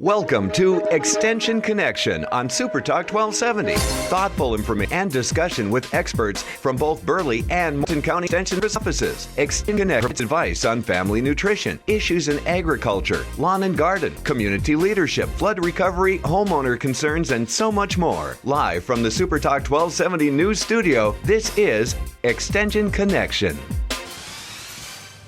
Welcome to Extension Connection on Super Talk 1270. Thoughtful information and discussion with experts from both Burley and Morton County Extension offices. Extension Connection provides advice on family nutrition, issues in agriculture, lawn and garden, community leadership, flood recovery, homeowner concerns, and so much more. Live from the Super Talk 1270 News Studio, this is Extension Connection.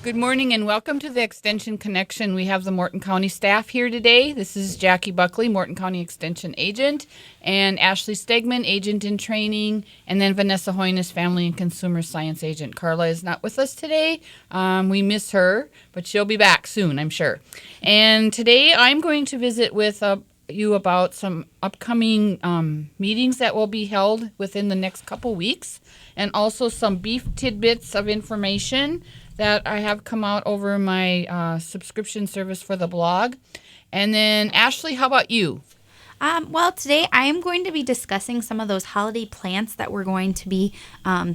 Good morning and welcome to the Extension Connection. We have the Morton County staff here today. This is Jackie Buckley, Morton County Extension Agent, and Ashley Stegman, Agent in Training, and then Vanessa Hoynes, Family and Consumer Science Agent. Carla is not with us today. We miss her, but she'll be back soon, I'm sure. And today I'm going to visit with you about some upcoming meetings that will be held within the next couple weeks, and also some beef tidbits of information that I have come out over my subscription service for the blog. And then, Ashley, how about you? Well, today I am going to be discussing some of those holiday plants that we're going to be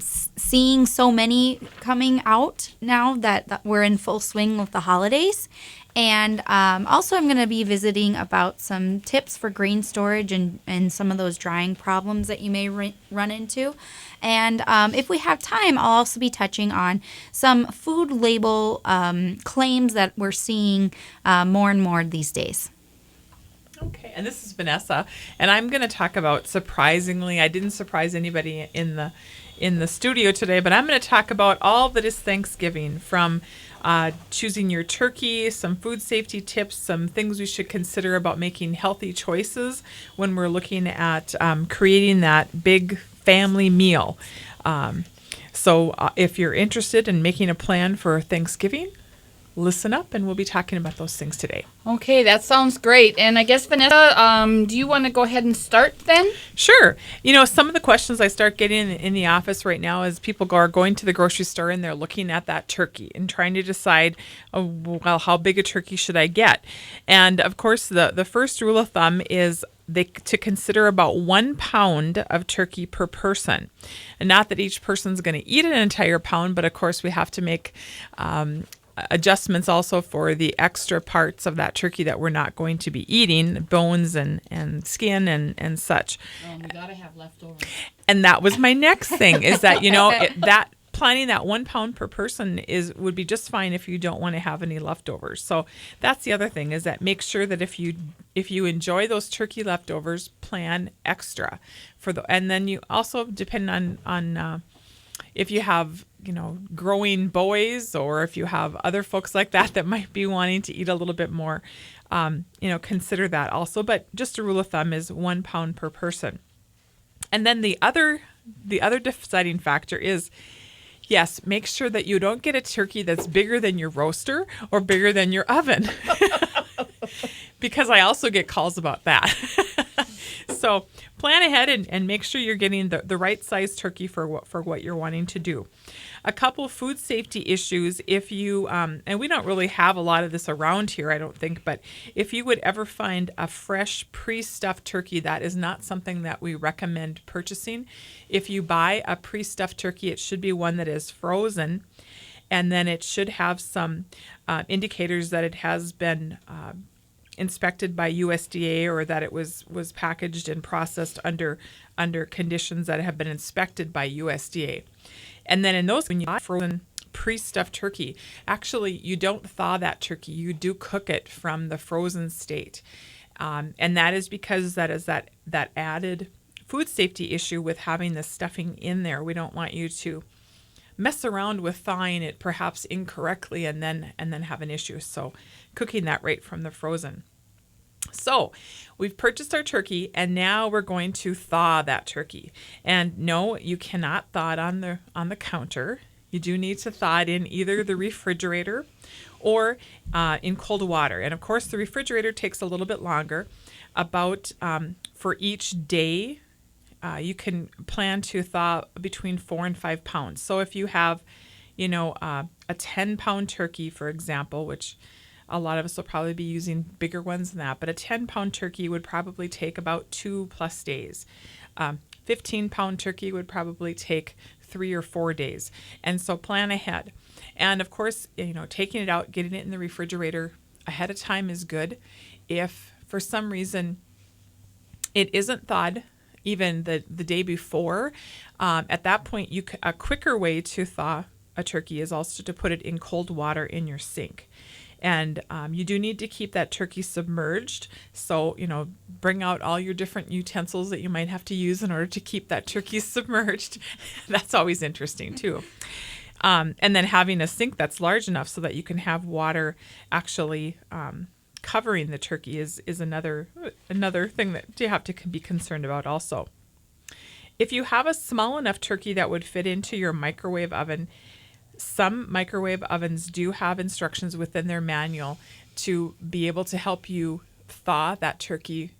seeing so many coming out now that we're in full swing with the holidays. And also I'm going to be visiting about some tips for grain storage and some of those drying problems that you may run into. And if we have time, I'll also be touching on some food label claims that we're seeing more and more these days. Okay, and this is Vanessa, and I'm going to talk about, surprisingly, I didn't surprise anybody in the studio today, but I'm going to talk about all that is Thanksgiving, from choosing your turkey, some food safety tips, some things we should consider about making healthy choices when we're looking at creating that big family meal. So if you're interested in making a plan for Thanksgiving, listen up, and we'll be talking about those things today. Okay, that sounds great. And I guess, Vanessa, do you want to go ahead and start then? Sure. You know, some of the questions I start getting in the office right now is people are going to the grocery store and they're looking at that turkey and trying to decide, well, how big a turkey should I get? And of course, the first rule of thumb is to consider about 1 pound of turkey per person. And not that each person's going to eat an entire pound, but of course we have to make adjustments also for the extra parts of that turkey that we're not going to be eating, bones and skin and such. We gotta have leftovers. And that was my next thing, is that, you know, that planning that 1 pound per person would be just fine if you don't want to have any leftovers. So that's the other thing, is that make sure that if you enjoy those turkey leftovers, plan extra and then you also depend on if you have, you know, growing boys, or if you have other folks like that might be wanting to eat a little bit more, consider that also. But just a rule of thumb is 1 pound per person. And then the other deciding factor is, yes, make sure that you don't get a turkey that's bigger than your roaster or bigger than your oven, because I also get calls about that. So plan ahead and make sure you're getting the right size turkey for what you're wanting to do. A couple food safety issues, if you, and we don't really have a lot of this around here, I don't think, but if you would ever find a fresh pre-stuffed turkey, that is not something that we recommend purchasing. If you buy a pre-stuffed turkey, it should be one that is frozen, and then it should have some indicators that it has been inspected by USDA, or that it was packaged and processed under conditions that have been inspected by USDA. And then in those, when you buy frozen pre-stuffed turkey, actually you don't thaw that turkey, you do cook it from the frozen state. And that is because that is that added food safety issue with having the stuffing in there. We don't want you to mess around with thawing it perhaps incorrectly and then have an issue. So cooking that right from the frozen. So we've purchased our turkey, and now we're going to thaw that turkey. And no, you cannot thaw it on the counter. You do need to thaw it in either the refrigerator or in cold water. And of course, the refrigerator takes a little bit longer. About for each day, you can plan to thaw between 4 and 5 pounds. So if you have, a 10-pound turkey, for example, which a lot of us will probably be using bigger ones than that, but a 10-pound turkey would probably take about 2+ days. 15-pound turkey would probably take 3 or 4 days. And so plan ahead. And of course, taking it out, getting it in the refrigerator ahead of time is good. If for some reason it isn't thawed even the day before, at that point, a quicker way to thaw a turkey is also to put it in cold water in your sink. And you do need to keep that turkey submerged. So, bring out all your different utensils that you might have to use in order to keep that turkey submerged. That's always interesting, too. And then having a sink that's large enough so that you can have water actually covering the turkey is another thing that you have to be concerned about also. If you have a small enough turkey that would fit into your microwave oven, some microwave ovens do have instructions within their manual to be able to help you thaw that turkey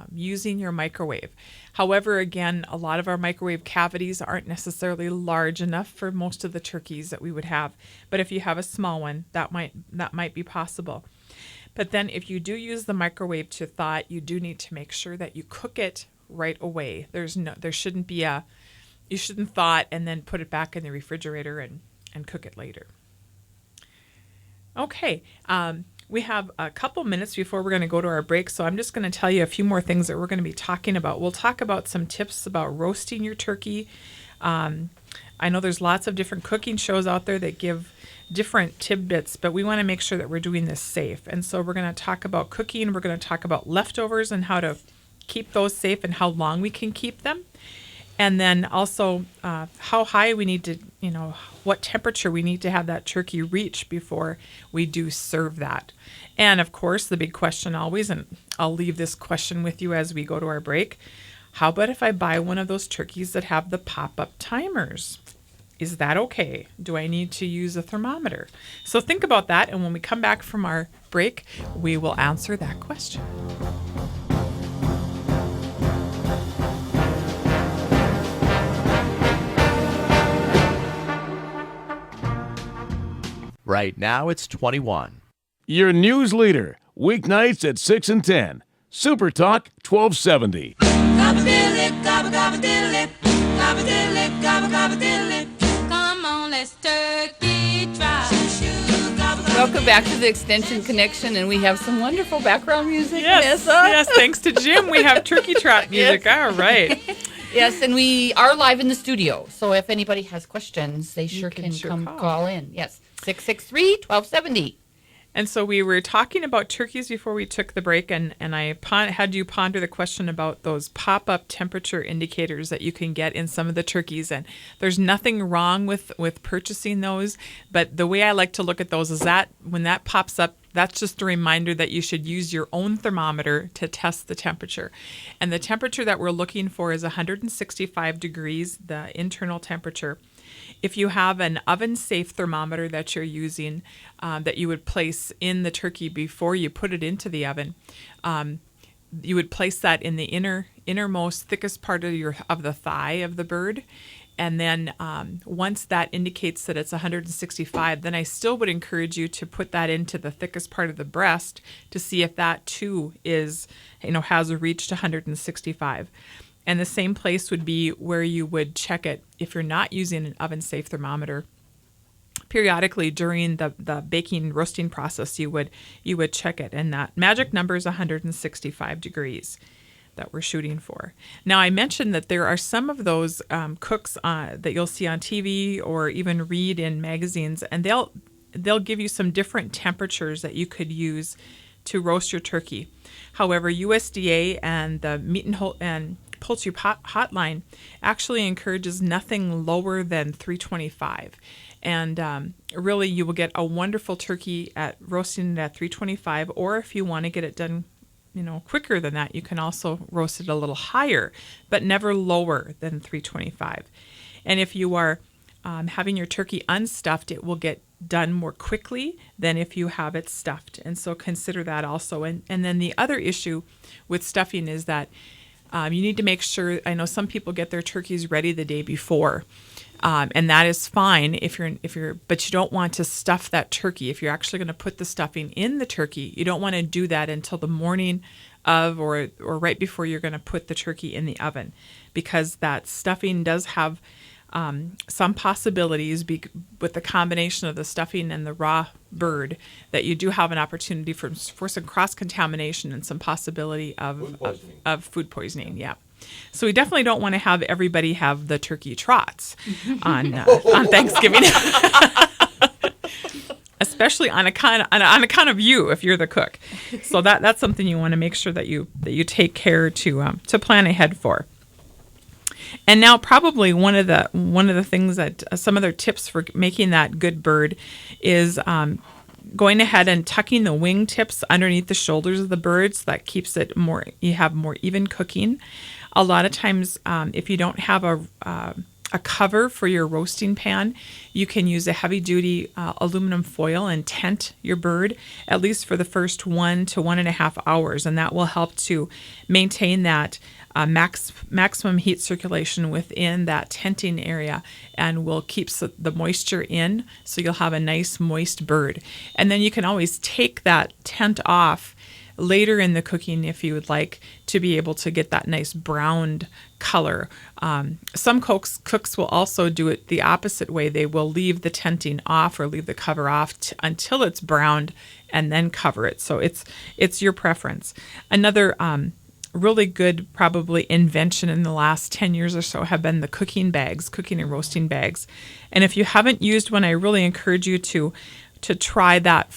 using your microwave. However, again, a lot of our microwave cavities aren't necessarily large enough for most of the turkeys that we would have. But if you have a small one, that might be possible. But then if you do use the microwave to thaw it, you do need to make sure that you cook it right away. You shouldn't thaw it and then put it back in the refrigerator and cook it later. Okay, we have a couple minutes before we're going to go to our break, so I'm just going to tell you a few more things that we're going to be talking about. We'll talk about some tips about roasting your turkey. I know there's lots of different cooking shows out there that give different tidbits, but we want to make sure that we're doing this safe. And so we're going to talk about cooking. We're going to talk about leftovers and how to keep those safe and how long we can keep them. And then also how high we need to, what temperature we need to have that turkey reach before we do serve that. And of course, the big question always, and I'll leave this question with you as we go to our break, how about if I buy one of those turkeys that have the pop-up timers? Is that okay? Do I need to use a thermometer? So think about that, and when we come back from our break, we will answer that question. Right now, it's 21. Your news leader, weeknights at 6 and 10. Super Talk 1270. Come on, let's turkey try. Welcome back to the Extension Connection, and we have some wonderful background music. Yes, Vanessa. yes. Thanks to Jim, we have turkey trot music. Yes. All right. Yes, and we are live in the studio, so if anybody has questions, they sure can come call. call in. Yes, 663-1270. And so we were talking about turkeys before we took the break, and I had you ponder the question about those pop-up temperature indicators that you can get in some of the turkeys. And there's nothing wrong with purchasing those, but the way I like to look at those is that when that pops up, that's just a reminder that you should use your own thermometer to test the temperature. And the temperature that we're looking for is 165 degrees, the internal temperature. If you have an oven-safe thermometer that you're using that you would place in the turkey before you put it into the oven, you would place that in the innermost, thickest part of the thigh of the bird. And then once that indicates that it's 165, then I still would encourage you to put that into the thickest part of the breast to see if that too has reached 165. And the same place would be where you would check it if you're not using an oven-safe thermometer. Periodically during the baking roasting process, you would check it, and that magic number is 165 degrees that we're shooting for. Now, I mentioned that there are some of those cooks that you'll see on TV or even read in magazines, and they'll give you some different temperatures that you could use to roast your turkey. However, USDA and the Meat and Poultry Hotline actually encourages nothing lower than 325. And really, you will get a wonderful turkey at roasting it at 325, or if you want to get it done quicker than that, you can also roast it a little higher, but never lower than 325. And if you are having your turkey unstuffed, it will get done more quickly than if you have it stuffed. And so consider that also. And then the other issue with stuffing is that you need to make sure, I know some people get their turkeys ready the day before. And that is fine but you don't want to stuff that turkey. If you're actually going to put the stuffing in the turkey, you don't want to do that until the morning of or right before you're going to put the turkey in the oven, because that stuffing does have some possibilities with the combination of the stuffing and the raw bird, that you do have an opportunity for some cross-contamination and some possibility of food poisoning. Yeah. So we definitely don't want to have everybody have the turkey trots on Thanksgiving. Especially on account of you, if you're the cook. So that's something you want to make sure that you take care to plan ahead for. And now probably one of the things that some other tips for making that good bird is going ahead and tucking the wing tips underneath the shoulders of the bird, so that keeps it you have more even cooking. A lot of times, if you don't have a cover for your roasting pan, you can use a heavy-duty aluminum foil and tent your bird at least for the first 1 to 1.5 hours, and that will help to maintain that maximum heat circulation within that tenting area, and will keep the moisture in, so you'll have a nice moist bird. And then you can always take that tent off later in the cooking if you would like to be able to get that nice browned color. Some cooks will also do it the opposite way. They will leave the tenting off or leave the cover off until it's browned and then cover it. So it's your preference. Another really good probably invention in the last 10 years or so have been the cooking and roasting bags. And if you haven't used one, I really encourage you to try that,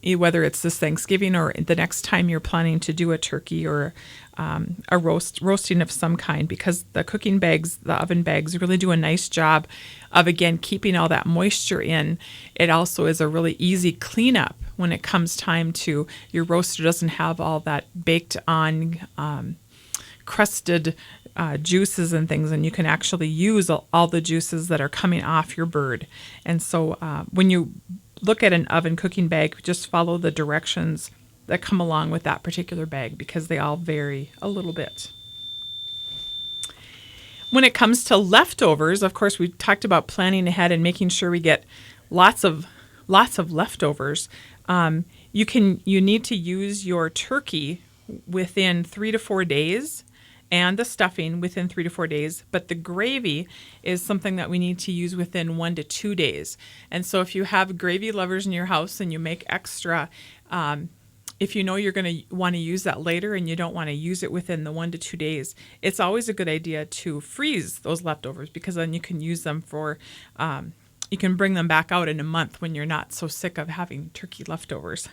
whether it's this Thanksgiving or the next time you're planning to do a turkey or a roasting of some kind, because the cooking bags, the oven bags, really do a nice job of, again, keeping all that moisture in. It also is a really easy cleanup when it comes time to your roaster doesn't have all that baked on crusted juices and things, and you can actually use all the juices that are coming off your bird. And so when you look at an oven cooking bag, just follow the directions that come along with that particular bag, because they all vary a little bit. When it comes to leftovers, of course, we talked about planning ahead and making sure we get lots of leftovers. You need to use your turkey within 3 to 4 days, and the stuffing within 3 to 4 days, but the gravy is something that we need to use within 1 to 2 days. And so if you have gravy lovers in your house and you make extra, if you know you're going to want to use that later and you don't want to use it within the 1 to 2 days, it's always a good idea to freeze those leftovers, because then you can use them for, you can bring them back out in a month when you're not so sick of having turkey leftovers.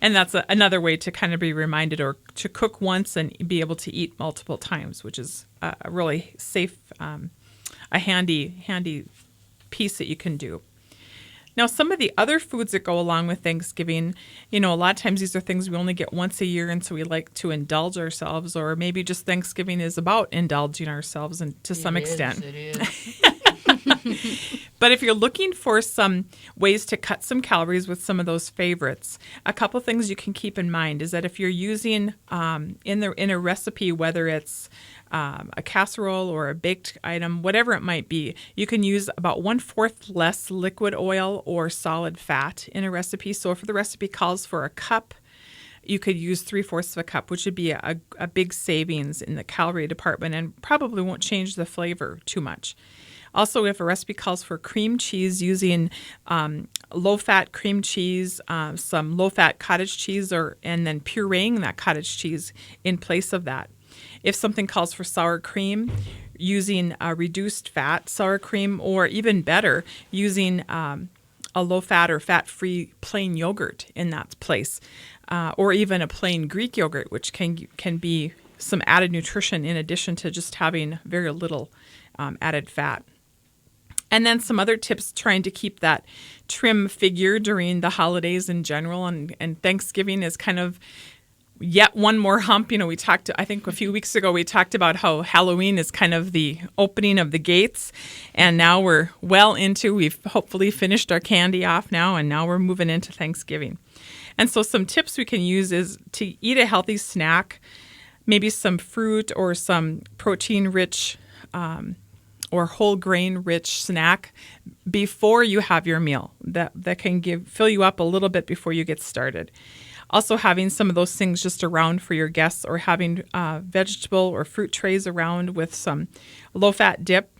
And that's another way to kind of be reminded, or to cook once and be able to eat multiple times, which is a really safe, a handy piece that you can do. Now, some of the other foods that go along with Thanksgiving, a lot of times these are things we only get once a year, and so we like to indulge ourselves, or maybe just Thanksgiving is about indulging ourselves and to some extent. It is. But if you're looking for some ways to cut some calories with some of those favorites, a couple things you can keep in mind is that if you're using in a recipe, whether it's a casserole or a baked item, whatever it might be, you can use about 1/4 less liquid oil or solid fat in a recipe. So if the recipe calls for a cup, you could use 3/4 of a cup, which would be a big savings in the calorie department and probably won't change the flavor too much. Also, if a recipe calls for cream cheese, using low-fat cream cheese, some low-fat cottage cheese, and then pureeing that cottage cheese in place of that. If something calls for sour cream, using a reduced fat sour cream, or even better, using a low-fat or fat-free plain yogurt in that place, or even a plain Greek yogurt, which can be some added nutrition in addition to just having very little added fat. And then some other tips trying to keep that trim figure during the holidays in general, and Thanksgiving is kind of yet one more hump. We talked, I think a few weeks ago, we talked about how Halloween is kind of the opening of the gates, and now we're we've hopefully finished our candy off now, and now we're moving into Thanksgiving. And so some tips we can use is to eat a healthy snack, maybe some fruit or some protein-rich or whole grain rich snack before you have your meal. That can fill you up a little bit before you get started. also having some of those things just around for your guests, or having vegetable or fruit trays around with some low-fat dip.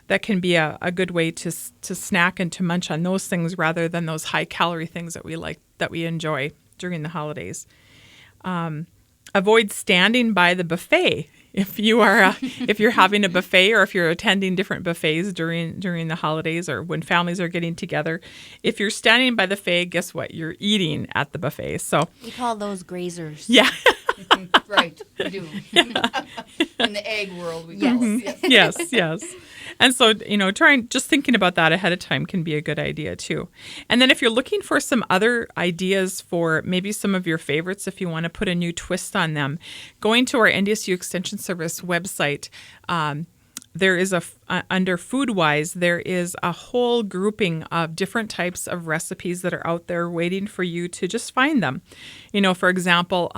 That can be a good way to snack and to munch on those things rather than those high-calorie things that we enjoy during the holidays. Avoid standing by the buffet if you're having a buffet, or if you're attending different buffets during the holidays or when families are getting together. If you're standing by the buffet, guess what? You're eating at the buffet. So We call those grazers. yeah. Right, we do. In the egg world, we call it. Yes. And so, just thinking about that ahead of time can be a good idea too. And then if you're looking for some other ideas for maybe some of your favorites, if you want to put a new twist on them, going to our NDSU Extension Service website, there is under Food-Wise, there is a whole grouping of different types of recipes that are out there waiting for you to just find them. For example,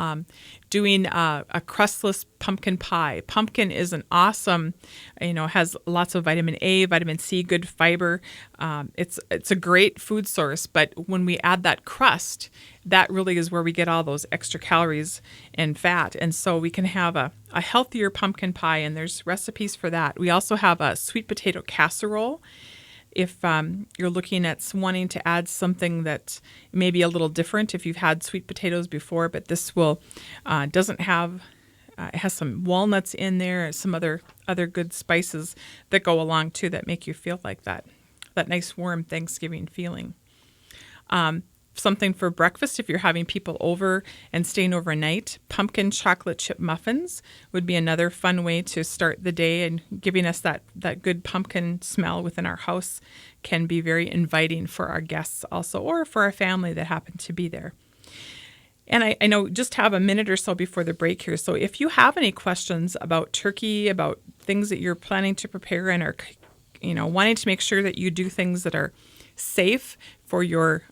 doing a crustless pumpkin pie. Pumpkin is an awesome, has lots of vitamin A, vitamin C, good fiber. It's a great food source, but when we add that crust, that really is where we get all those extra calories and fat. And so we can have a healthier pumpkin pie, and there's recipes for that. We also have a sweet potato casserole. If you're looking at wanting to add something that may be a little different, if you've had sweet potatoes before, but this doesn't have, it has some walnuts in there, some other good spices that go along too that make you feel like that nice warm Thanksgiving feeling. Something for breakfast, if you're having people over and staying overnight, pumpkin chocolate chip muffins would be another fun way to start the day, and giving us that good pumpkin smell within our house can be very inviting for our guests also, or for our family that happen to be there. And I know just have a minute or so before the break here. So if you have any questions about turkey, about things that you're planning to prepare and are, wanting to make sure that you do things that are safe for your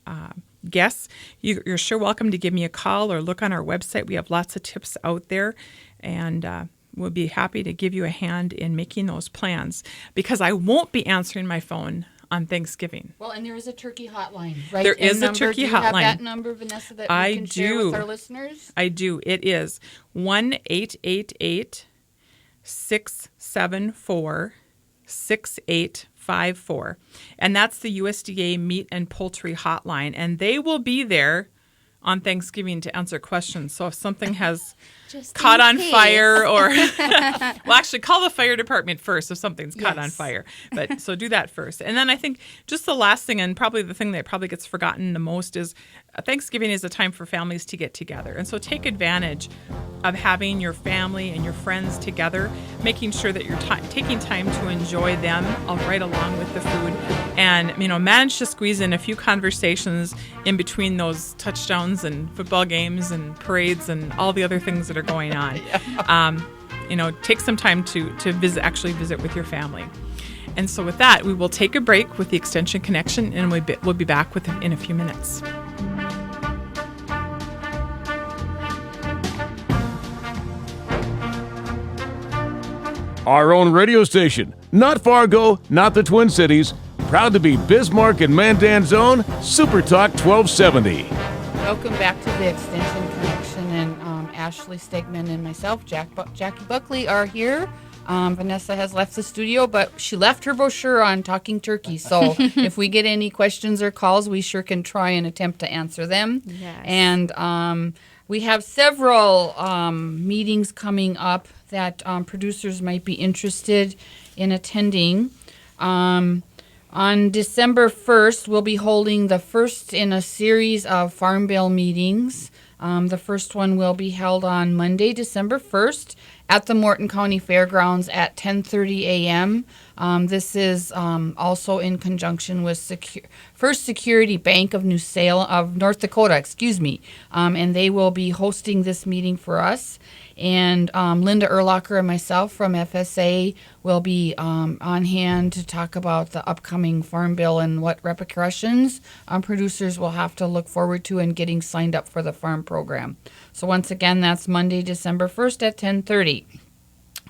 guests, you're sure welcome to give me a call or look on our website. We have lots of tips out there, and we'll be happy to give you a hand in making those plans, because I won't be answering my phone on Thanksgiving. Well, and there is a turkey hotline, right? There is a turkey Do you hotline. have that number, Vanessa, that we can share with our listeners? I do. It is 1-888-674-6854. And that's the USDA Meat and Poultry Hotline. And they will be there on Thanksgiving to answer questions. So if something has caught on fire, or well, actually call the fire department first if something's caught on fire. But so do that first. And then I think just the last thing, and probably the thing that probably gets forgotten the most, is Thanksgiving is a time for families to get together. And so take advantage of having your family and your friends together, making sure that you're taking time to enjoy them right along with the food, and manage to squeeze in a few conversations in between those touchdowns and football games and parades and all the other things that are going on. Take some time to visit with your family. And so with that, we will take a break with the Extension Connection, and we'll be back in a few minutes. Our own radio station, not Fargo, not the Twin Cities. Proud to be Bismarck and Mandan's own Super Talk 1270. Welcome back to the Extension Connection, and Ashley Stegman and myself, Jackie Buckley, are here. Vanessa has left the studio, but she left her brochure on talking turkey. So if we get any questions or calls, we sure can try and attempt to answer them. Yes. And we have several meetings coming up that producers might be interested in attending. On December 1st, we'll be holding the first in a series of Farm Bill meetings. The first one will be held on Monday, December 1st at the Morton County Fairgrounds at 10:30 a.m. This is also in conjunction with First Security Bank of North Dakota, and they will be hosting this meeting for us. And Linda Erlacher and myself from FSA will be on hand to talk about the upcoming Farm Bill and what repercussions producers will have to look forward to in getting signed up for the farm program. So once again, that's Monday, December 1st at 10:30.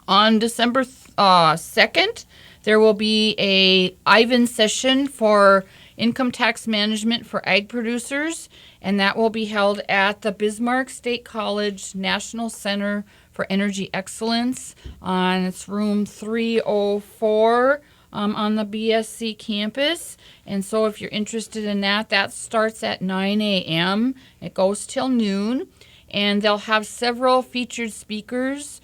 On December 2nd, there will be a Ivan session for Income Tax Management for Ag Producers, and that will be held at the Bismarck State College National Center for Energy Excellence on its room 304 on the BSC campus. And so if you're interested in that, that starts at 9 a.m. It goes till noon, and they'll have several featured speakers.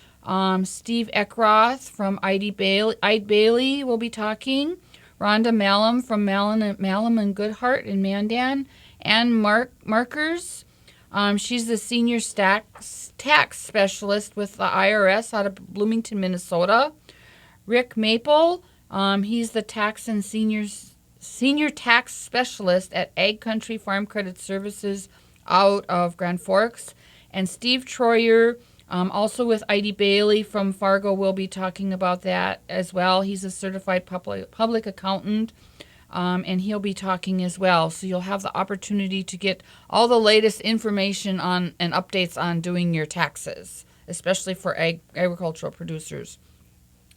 Steve Eckroth from Ide Bailey will be talking. Rhonda Malum from Malum and Goodhart in Mandan, and Markers. She's the senior tax specialist with the IRS out of Bloomington, Minnesota. Rick Maple, he's the tax and senior tax specialist at Ag Country Farm Credit Services out of Grand Forks. And Steve Troyer, also with Ide Bailey from Fargo, will be talking about that as well. He's a certified public accountant, and he'll be talking as well. So you'll have the opportunity to get all the latest information on and updates on doing your taxes, especially for agricultural producers.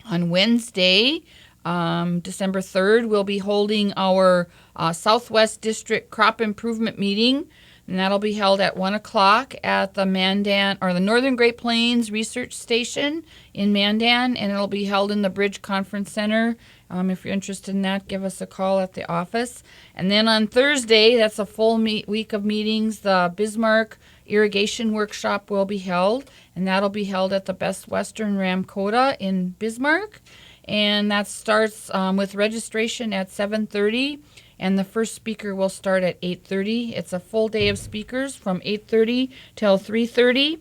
On Wednesday, December 3rd, we'll be holding our Southwest District Crop Improvement Meeting, and that'll be held at 1 o'clock at the the Northern Great Plains Research Station in Mandan, and it'll be held in the Bridge Conference Center. If you're interested in that, give us a call at the office. And then on Thursday, that's a full week of meetings, the Bismarck Irrigation Workshop will be held, and that'll be held at the Best Western Ramkota in Bismarck. And that starts with registration at 7:30. And the first speaker will start at 8:30. It's a full day of speakers from 8:30 till 3:30.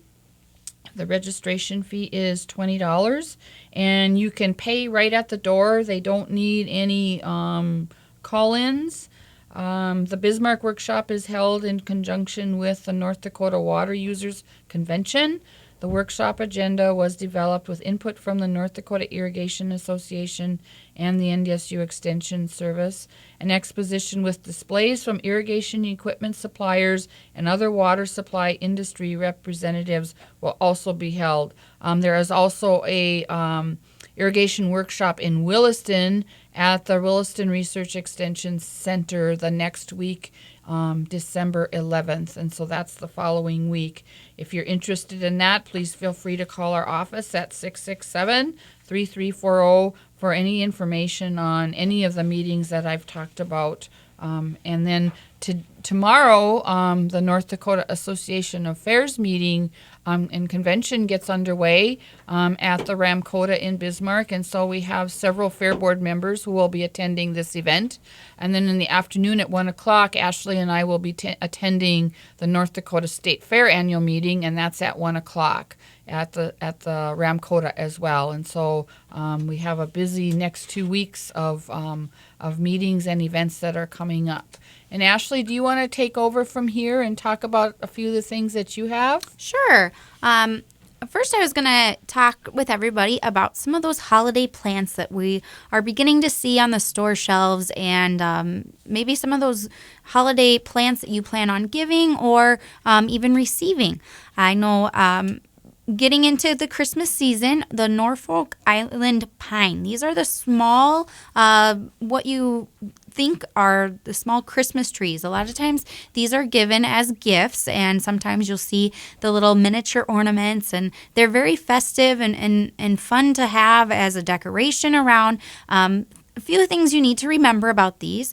The registration fee is $20, and you can pay right at the door. They don't need any call-ins. The Bismarck Workshop is held in conjunction with the North Dakota Water Users Convention. The workshop agenda was developed with input from the North Dakota Irrigation Association and the NDSU Extension Service. An exposition with displays from irrigation equipment suppliers and other water supply industry representatives will also be held. There is also a irrigation workshop in Williston at the Williston Research Extension Center the next week, December 11th, and so that's the following week. If you're interested in that, please feel free to call our office at 667-3340 for any information on any of the meetings that I've talked about. And then tomorrow, the North Dakota Association of Fairs meeting and convention gets underway at the Ramkota in Bismarck, and so we have several Fair Board members who will be attending this event. And then in the afternoon at 1 o'clock, Ashley and I will be attending the North Dakota State Fair annual meeting, and that's at 1 o'clock at the Ramkota as well. And so we have a busy next 2 weeks of meetings and events that are coming up. And Ashley, do you want to take over from here and talk about a few of the things that you have? Sure. First, I was going to talk with everybody about some of those holiday plants that we are beginning to see on the store shelves, and maybe some of those holiday plants that you plan on giving or even receiving. I know getting into the Christmas season, the Norfolk Island pine. These are the small, what you think are the small Christmas trees. A lot of times these are given as gifts, and sometimes you'll see the little miniature ornaments, and they're very festive and fun to have as a decoration around. A few things you need to remember about these.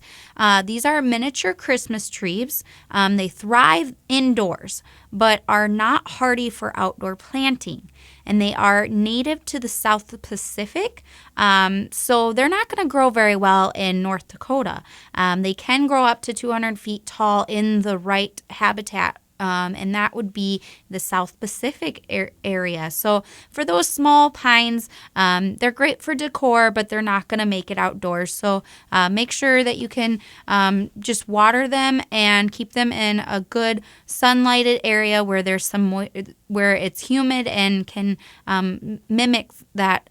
These are miniature Christmas trees. They thrive indoors, but are not hardy for outdoor planting. And they are native to the South Pacific, so they're not going to grow very well in North Dakota. They can grow up to 200 feet tall in the right habitat, and that would be the South Pacific area. So for those small pines, they're great for decor, but they're not going to make it outdoors. So make sure that you can just water them and keep them in a good sunlighted area where there's where it's humid and can mimic that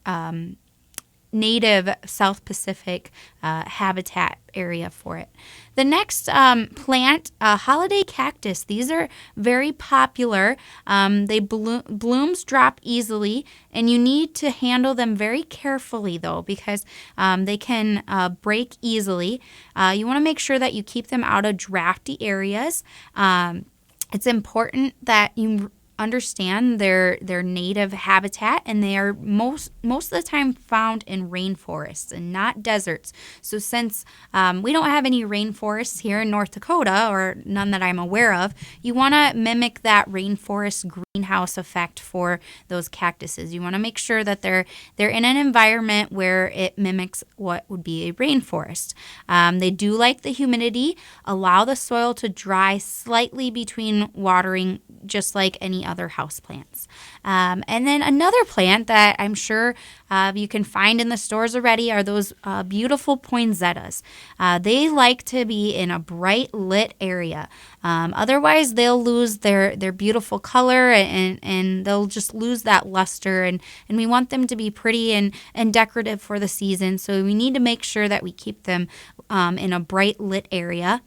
native South Pacific habitat area for it. The next plant, holiday cactus. These are very popular. Blooms drop easily, and you need to handle them very carefully, though, because they can break easily. You want to make sure that you keep them out of drafty areas. It's important that you understand their native habitat, and they are most of the time found in rainforests and not deserts. So since we don't have any rainforests here in North Dakota, or none that I'm aware of, you want to mimic that rainforest greenhouse effect for those cactuses. You want to make sure that they're in an environment where it mimics what would be a rainforest. They do like the humidity. Allow the soil to dry slightly between watering, just like any other houseplants. And then another plant that I'm sure you can find in the stores already are those beautiful poinsettias. They like to be in a bright lit area. Otherwise, they'll lose their beautiful color, and they'll just lose that luster. And we want them to be pretty and decorative for the season. So we need to make sure that we keep them in a bright lit area.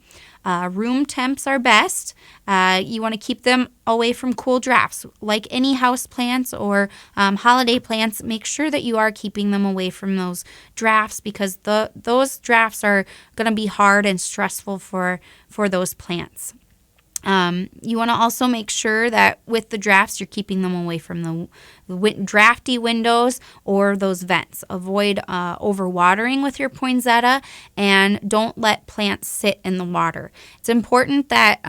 Room temps are best. You want to keep them away from cool drafts. Like any house plants or holiday plants, make sure that you are keeping them away from those drafts, because those drafts are going to be hard and stressful for those plants. You want to also make sure that with the drafts, you're keeping them away from the drafty windows or those vents. Avoid overwatering with your poinsettia, and don't let plants sit in the water. It's important that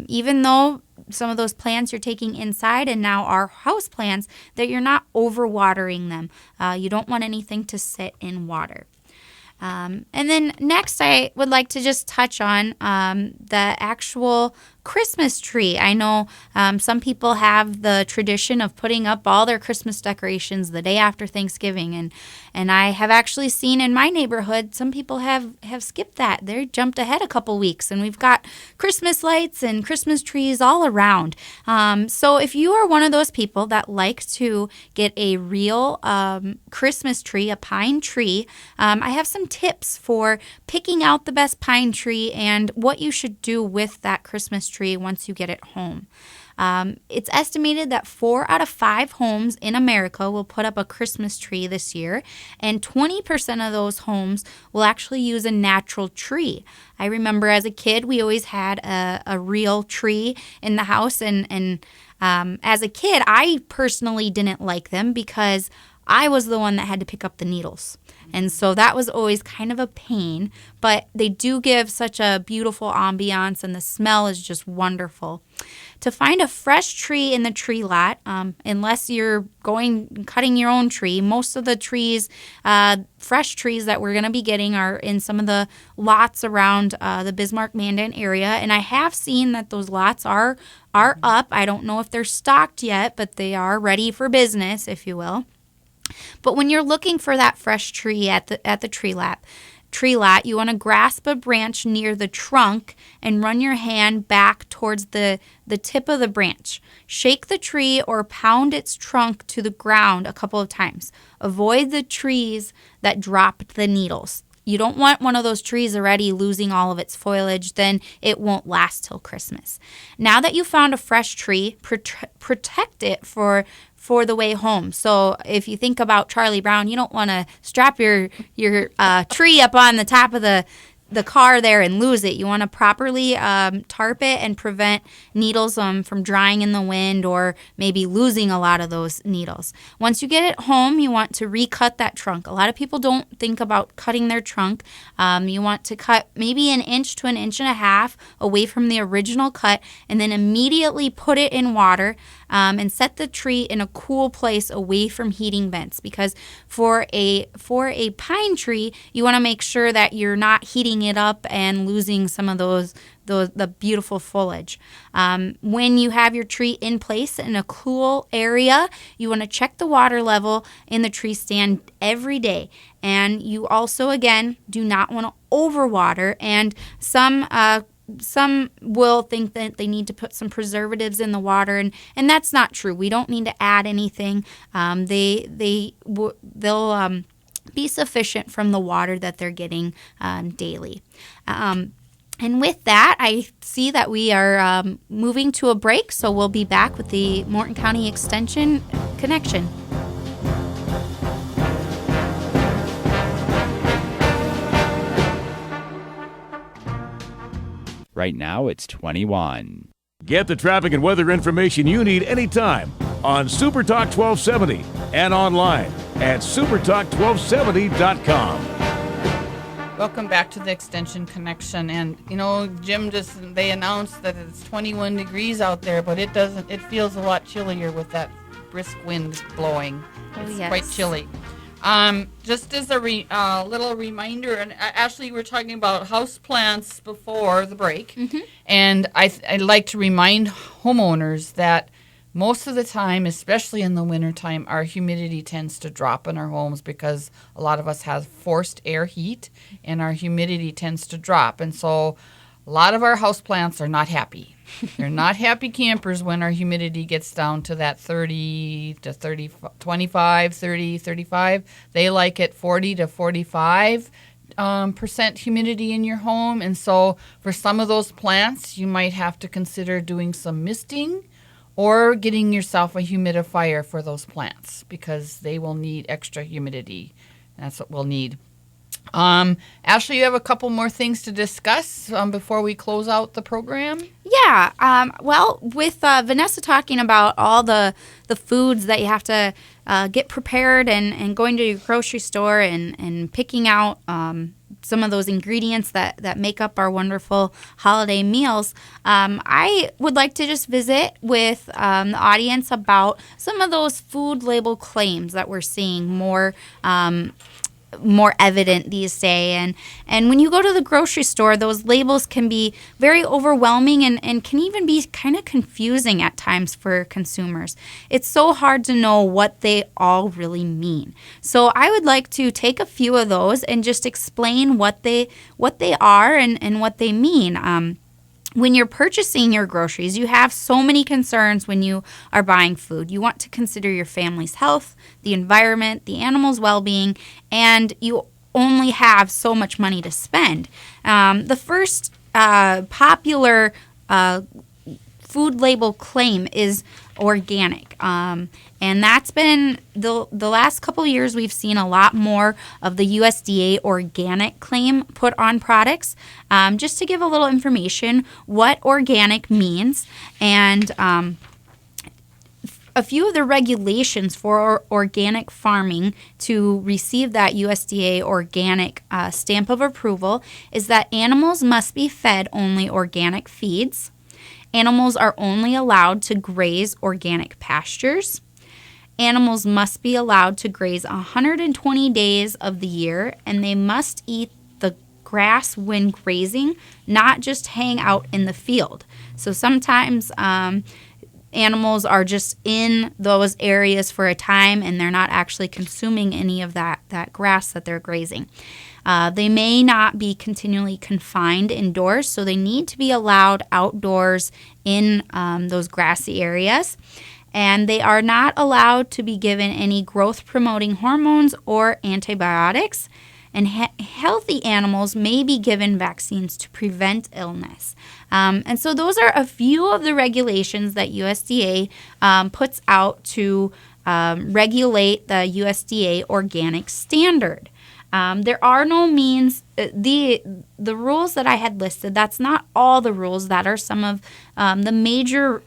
even though some of those plants you're taking inside and now are house plants, that you're not overwatering them. You don't want anything to sit in water. And then next, I would like to just touch on the actual Christmas tree. I know some people have the tradition of putting up all their Christmas decorations the day after Thanksgiving, and I have actually seen in my neighborhood some people have skipped that. They jumped ahead a couple weeks, and we've got Christmas lights and Christmas trees all around. So if you are one of those people that like to get a real Christmas tree, a pine tree, I have some tips for picking out the best pine tree and what you should do with that Christmas tree once you get it home. It's estimated that 4 out of 5 homes in America will put up a Christmas tree this year, and 20% of those homes will actually use a natural tree. I remember as a kid, we always had a real tree in the house, and as a kid, I personally didn't like them because I was the one that had to pick up the needles. And so that was always kind of a pain, but they do give such a beautiful ambiance, and the smell is just wonderful. To find a fresh tree in the tree lot, unless you're cutting your own tree, most of the trees, fresh trees that we're going to be getting are in some of the lots around the Bismarck-Mandan area. And I have seen that those lots are up. I don't know if they're stocked yet, but they are ready for business, if you will. But when you're looking for that fresh tree at the tree lot, you want to grasp a branch near the trunk and run your hand back towards the tip of the branch. Shake the tree or pound its trunk to the ground a couple of times. Avoid the trees that drop the needles. You don't want one of those trees already losing all of its foliage, then it won't last till Christmas. Now that you found a fresh tree, protect it for the way home. So if you think about Charlie Brown, you don't want to strap your tree up on the top of the car there and lose it. You want to properly tarp it and prevent needles from drying in the wind or maybe losing a lot of those needles. Once you get it home, you want to recut that trunk. A lot of people don't think about cutting their trunk. You want to cut maybe 1 inch to 1.5 inches away from the original cut, and then immediately put it in water and set the tree in a cool place away from heating vents, because for a pine tree, you want to make sure that you're not heating it up and losing some of the beautiful foliage. When you have your tree in place in a cool area, you want to check the water level in the tree stand every day. And you also, again, do not want to overwater. And some will think that they need to put some preservatives in the water, and that's not true. We don't need to add anything. They'll be sufficient from the water that they're getting daily. And with that, I see that we are moving to a break, so we'll be back with the Morton County Extension Connection. Right now, it's 21. Get the traffic and weather information you need anytime on Super Talk 1270 and online at supertalk1270.com. Welcome back to the Extension Connection. And, Jim they announced that it's 21 degrees out there, but it feels a lot chillier with that brisk wind blowing. It's quite chilly. Just as a little reminder, and Ashley, we were talking about house plants before the break, and I'd like to remind homeowners that most of the time, especially in the wintertime, our humidity tends to drop in our homes because a lot of us have forced air heat, and our humidity tends to drop. And so a lot of our houseplants are not happy. They're not happy campers when our humidity gets down to that 30 to 30, 25, 30, 35. They like it 40 to 45 percent humidity in your home. And so for some of those plants, you might have to consider doing some misting or getting yourself a humidifier for those plants because they will need extra humidity. That's what we'll need. Ashley, you have a couple more things to discuss before we close out the program? Yeah. Well, with Vanessa talking about all the foods that you have to get prepared and going to your grocery store and picking out some of those ingredients that make up our wonderful holiday meals, I would like to just visit with the audience about some of those food label claims that we're seeing more evident these days. And when you go to the grocery store, those labels can be very overwhelming and can even be kind of confusing at times for consumers. It's so hard to know what they all really mean. So I would like to take a few of those and just explain what they are and what they mean. When you're purchasing your groceries, you have so many concerns when you are buying food. You want to consider your family's health, the environment, the animal's well-being, and you only have so much money to spend. The first popular food label claim is organic. And that's been the last couple of years we've seen a lot more of the USDA Organic claim put on products. Just to give a little information what organic means and a few of the regulations for organic farming to receive that USDA Organic stamp of approval is that animals must be fed only organic feeds. Animals are only allowed to graze organic pastures. Animals must be allowed to graze 120 days of the year, and they must eat the grass when grazing, not just hang out in the field. So sometimes animals are just in those areas for a time, and they're not actually consuming any of that grass that they're grazing. They may not be continually confined indoors, so they need to be allowed outdoors in those grassy areas. And they are not allowed to be given any growth-promoting hormones or antibiotics. And healthy animals may be given vaccines to prevent illness. And so those are a few of the regulations that USDA puts out to regulate the USDA Organic standard. There are no means, the rules that I had listed, that's not all the rules. That are some of the major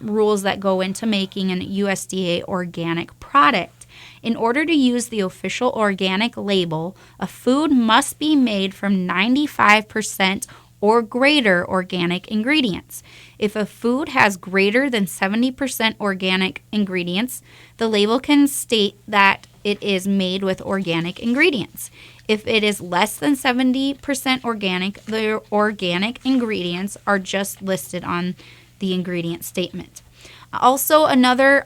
rules that go into making an USDA organic product. In order to use the official organic label, a food must be made from 95% or greater organic ingredients. If a food has greater than 70% organic ingredients, the label can state that it is made with organic ingredients. If it is less than 70% organic, the organic ingredients are just listed on the ingredient statement. Also, another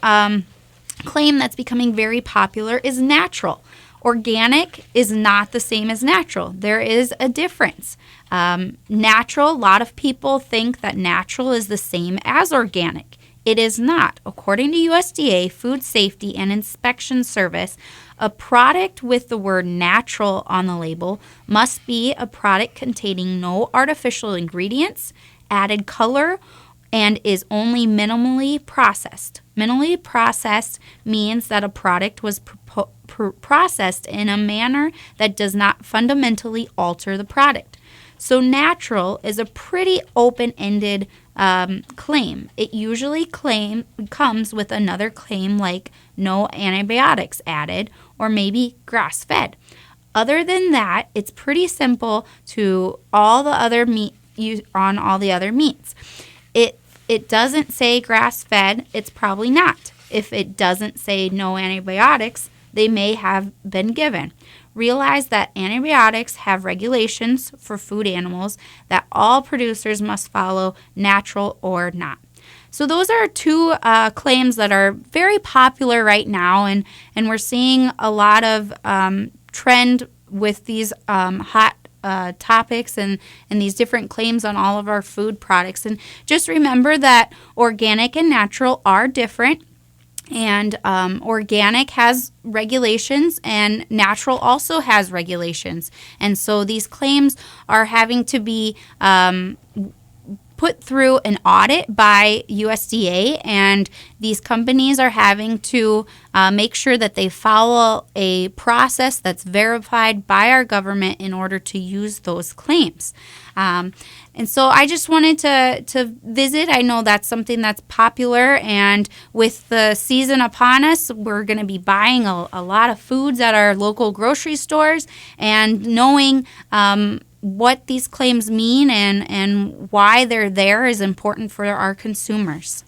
claim that's becoming very popular is natural. Organic is not the same as natural. There is a difference. Natural, a lot of people think that natural is the same as organic. It is not. According to USDA Food Safety and Inspection Service, a product with the word natural on the label must be a product containing no artificial ingredients, added color, and is only minimally processed. Minimally processed means that a product was processed in a manner that does not fundamentally alter the product. So natural is a pretty open-ended claim. It usually comes with another claim like no antibiotics added or maybe grass-fed. Other than that, it's pretty simple to all the other meat on all the other meats. It doesn't say grass-fed, it's probably not. If it doesn't say no antibiotics, they may have been given. Realize that antibiotics have regulations for food animals that all producers must follow, natural or not. So those are two claims that are very popular right now, and we're seeing a lot of trend with these hot topics and these different claims on all of our food products. And just remember that organic and natural are different. And organic has regulations and natural also has regulations. And so these claims are having to be put through an audit by USDA, and these companies are having to make sure that they follow a process that's verified by our government in order to use those claims. And so I just wanted to visit. I know that's something that's popular, and with the season upon us, we're going to be buying a lot of foods at our local grocery stores, and knowing what these claims mean and why they're there is important for our consumers.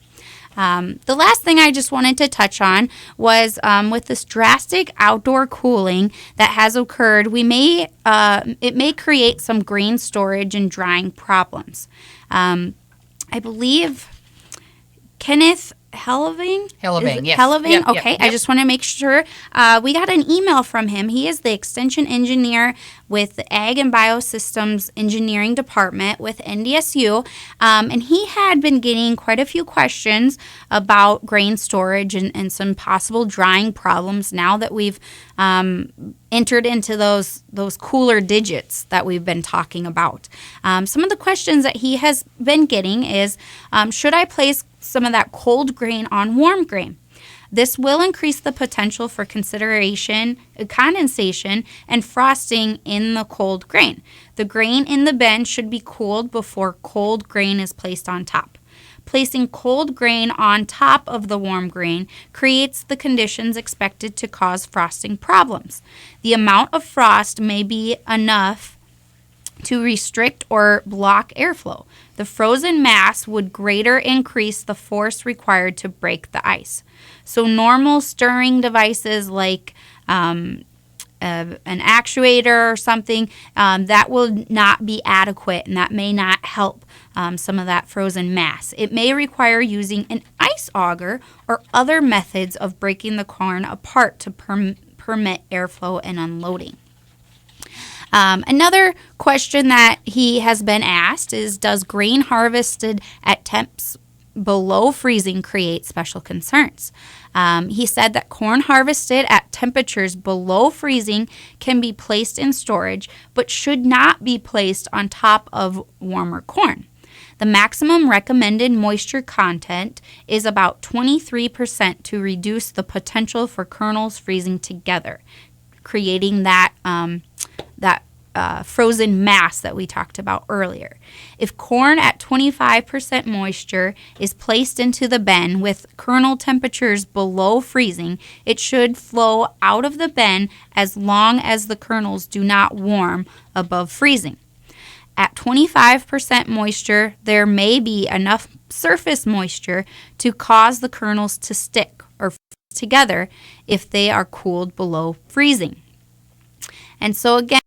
The last thing I just wanted to touch on was with this drastic outdoor cooling that has occurred, it may create some grain storage and drying problems. I believe Kenneth Helving, yes. Helving? Yep, okay, yep. I just want to make sure. We got an email from him. He is the extension engineer with the Ag and Biosystems Engineering Department with NDSU, and he had been getting quite a few questions about grain storage and some possible drying problems now that we've entered into those cooler digits that we've been talking about. Some of the questions that he has been getting is, should I place some of that cold grain on warm grain? This will increase the potential for condensation and frosting in the cold grain. The grain in the bin should be cooled before cold grain is placed on top. Placing cold grain on top of the warm grain creates the conditions expected to cause frosting problems. The amount of frost may be enough to restrict or block airflow. The frozen mass would greater increase the force required to break the ice. So normal stirring devices like an actuator or something, that will not be adequate, and that may not help some of that frozen mass. It may require using an ice auger or other methods of breaking the corn apart to permit airflow and unloading. Another question that he has been asked is, does grain harvested at temps below freezing create special concerns? He said that corn harvested at temperatures below freezing can be placed in storage, but should not be placed on top of warmer corn. The maximum recommended moisture content is about 23% to reduce the potential for kernels freezing together, creating that frozen mass that we talked about earlier. If corn at 25% moisture is placed into the bin with kernel temperatures below freezing, it should flow out of the bin as long as the kernels do not warm above freezing. At 25% moisture, there may be enough surface moisture to cause the kernels to stick or freeze together if they are cooled below freezing. And so again,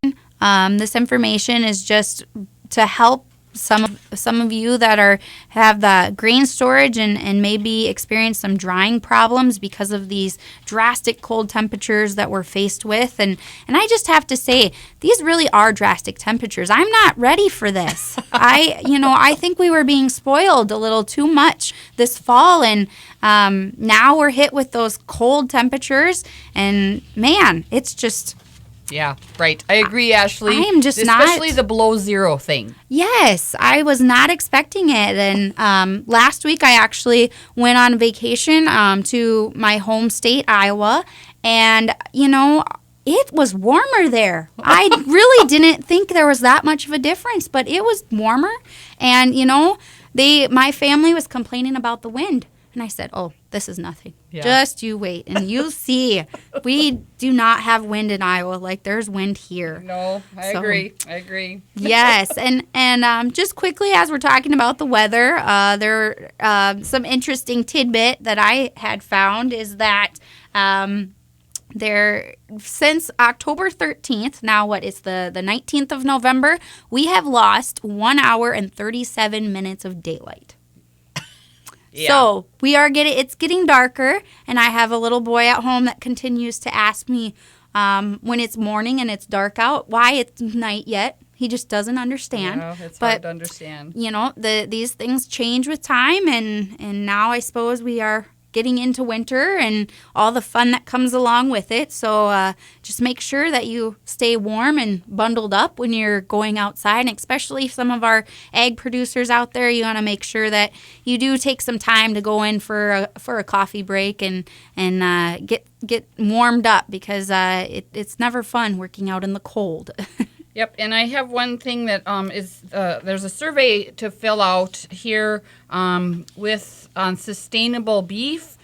this information is just to help some of you that have the grain storage and maybe experience some drying problems because of these drastic cold temperatures that we're faced with. And I just have to say, these really are drastic temperatures. I'm not ready for this. I think we were being spoiled a little too much this fall, and now we're hit with those cold temperatures, and man, it's just... Yeah, right. I agree, Ashley. I am just especially the below zero thing. Yes, I was not expecting it. And last week I actually went on vacation to my home state, Iowa, and, it was warmer there. I really didn't think there was that much of a difference, but it was warmer. And, my family was complaining about the wind. And I said, oh, this is nothing. Yeah. Just you wait, and you'll see. We do not have wind in Iowa like there's wind here. No, I agree. Yes, and just quickly, as we're talking about the weather, some interesting tidbit that I had found is that since October 13th, now what is the 19th of November, we have lost 1 hour and 37 minutes of daylight. Yeah. So it's getting darker, and I have a little boy at home that continues to ask me when it's morning and it's dark out, why it's night yet. He just doesn't understand. Yeah, it's hard to understand. These things change with time, and now I suppose we are getting into winter and all the fun that comes along with it. So just make sure that you stay warm and bundled up when you're going outside. And especially some of our ag producers out there, you want to make sure that you do take some time to go in for a coffee break and get warmed up, because it's never fun working out in the cold. Yep, and I have one thing that is there's a survey to fill out here on sustainable beef.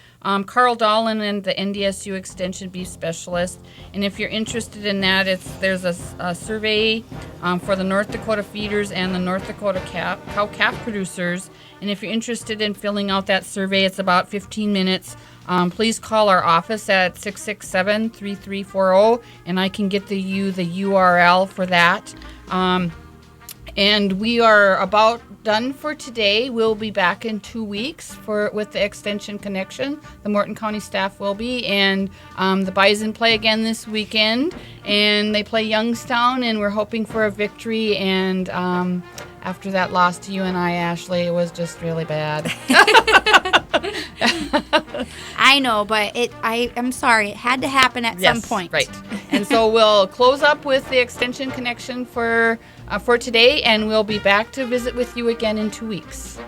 Carl Dolan and the NDSU Extension Beef Specialist, and if you're interested in that, there's a survey for the North Dakota feeders and the North Dakota cow-calf producers, and if you're interested in filling out that survey, it's about 15 minutes. Please call our office at 667-3340, and I can get you the URL for that. And we are about done for today. We'll be back in 2 weeks with the Extension Connection. The Morton County staff will be, and the Bison play again this weekend, and they play Youngstown, and we're hoping for a victory. And after that loss to UNI, Ashley, it was just really bad. I know, but I'm sorry. It had to happen at some point. Right. And so we'll close up with the Extension Connection for today, and we'll be back to visit with you again in 2 weeks.